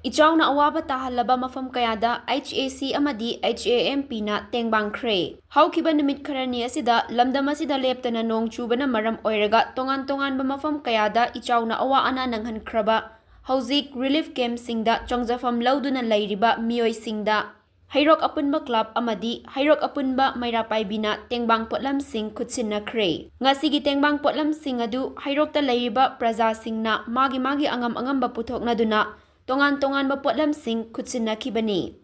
Echaona Awaba tahalaba mafam Kayada HAC Amadi HAMP na Tengbangkhre. Haukiba numit kharani asida lamdam asida leptana nong chubana maram oiraga tongan ba mafam Kayada Echaona awa ana nanghankraba. Hauzik relief camp singda chongjafam lauduna lairiba mioi singda. Hairok apunba club Amadi Hairok apunba Mayrapaibina Tengbang potlam sing kutsinakre. Ngasigi Tengbang potlam sing adu Hairok ta lairiba praja singna magi angam ba puthok na duna tongan ba potlam sing kutsinakibani.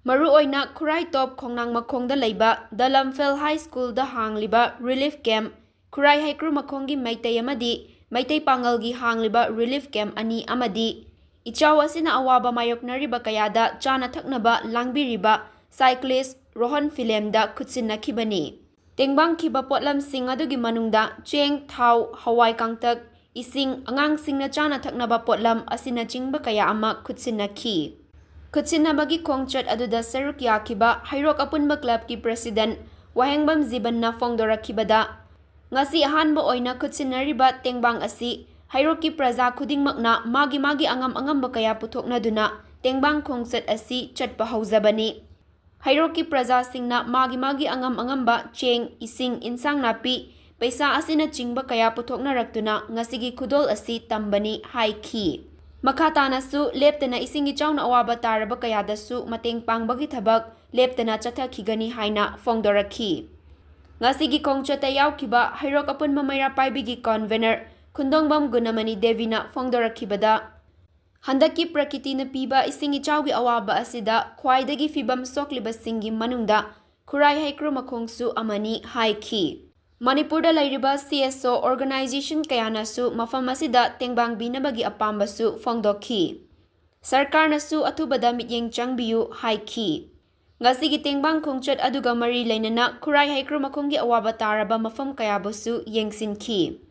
Maru oina Kurai top khongnang makhongda leiba Dalamfel High School da hangliba relief camp Kurai Haikru makhonggi Maitai Amadi Maitai Pangalgi hangliba relief camp ani Amadi Ichawa sina Awaba Mayoknariba Kayada chana thaknaba langbiriba cyclist Rohan Filemda kutsinakibani. Tengbangkhre potlam sing adugi manungda cheng thau hawai kangtak ising angang singna chana thaknaba potlam asina chingba kaya ama kutsinaki. Kutsinabagi khongchat aduda saruk yakiba Hairok apunba club ki president Wahengbam Zibanna fongdorakibada. Ngasi ahanba oina kutsinariba tengbang asi Hairok ki praja khudingmakna magi angam kaya puthokna duna tengbang khongchat asi chatpa hauzabani. Hairok ki praja singna magi angam ba cheng ising insang napi paisa asina chingba kaya puthokna raktuna ngasigi khudol asi tambani haiki. Makhatana su leptana ising Echaona Awaba taraba kayadasu mateng pangbagi thabak leptana chathakhigani haina fongdorakhi. Ngasigi khongchata yaukiba Hairok apunma Mayrapaibigi convener Khundongbam Gunamani Devina fongdorakhibada handaki prakiti na piba ising Echaugi awaba asida khwaidagi fibam sokliba singi manungda Kurai Haikru makhongsu amani haiki. Manipurda lairiba CSO organization kayanasu mafam asida tengbang binabagi apambasu fongdokhi. Sarkarnasu atubada mityeng changbiyu haiki. Ngasigi tengbang khongchat aduga mari lainana Kurai Haikru makhonggi awaba taraba mafam kayabusu yengsinkhi.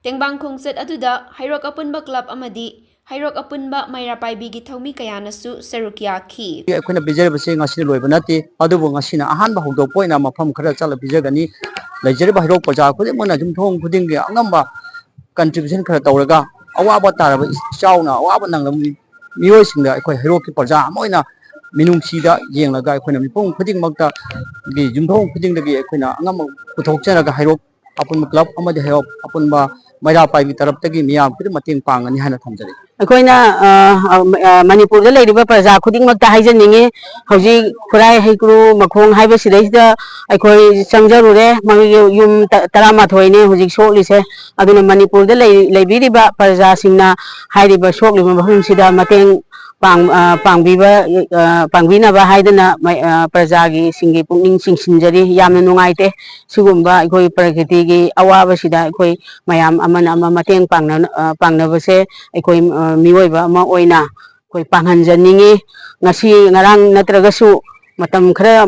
Tengbang khongchat aduda Hairok apunba club Amadi Hairok apunba Mayrapaibigi thaumi kayanasu sarukyakhi. Akhona bijarabase ngasi loiba nati adubu ngasina ahanba hogdokpoina mafam khara chala bijagani laijariba Hairok praja khudimona jumthong khudingi angamba contribution khara tawraga awaba taraba Echaona awaba nanglam mioi singda akhoi Hairok ki praja amoina minungsida yenglaga akhona mipung khudingmakta gi jumthong khudingdagi akhona angamba puthokcharaga Hairok apunba club amadi Hairok apunba Mayrapaibigi taraptagi miyam khudim mateng pangani hana thamjari. अखोइना Manipur लेरिबा प्रजा खुदिंगमक्ता हाइजनिंगे हौजी खुराई हाइक्रू मखोंग हाइबसिदैदा अखोइ चंगजरुरे yum 13 ने हौजी सोकलिसे अदुना मणिपुर लेबिरिबा प्रजा सिंगना हाइरिबा सोकलिबा मफमसिदा मतेंग पांगबिनाबा हाइदना प्रजागी सिंगी पुकनिंग चिंसिनजरी यामना नुंगाइते सिगुंबा अखोइ प्रकृतिगी अवाबसिदा अखोइ मयाम अमना अमा मतेंग पांगनबसे अखोइ मिओइबा अमा ओइना अखोइ पांगहनजनिंगी ngasi ngarang natragasu matam khara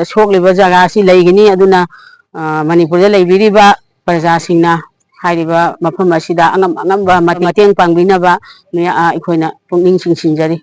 sokliba jaga si leigini aduna manipur da leibiriba praja singna hairiba mafam asida angam ba mateng pangbina ba me a ikhoina pungning singsinjari.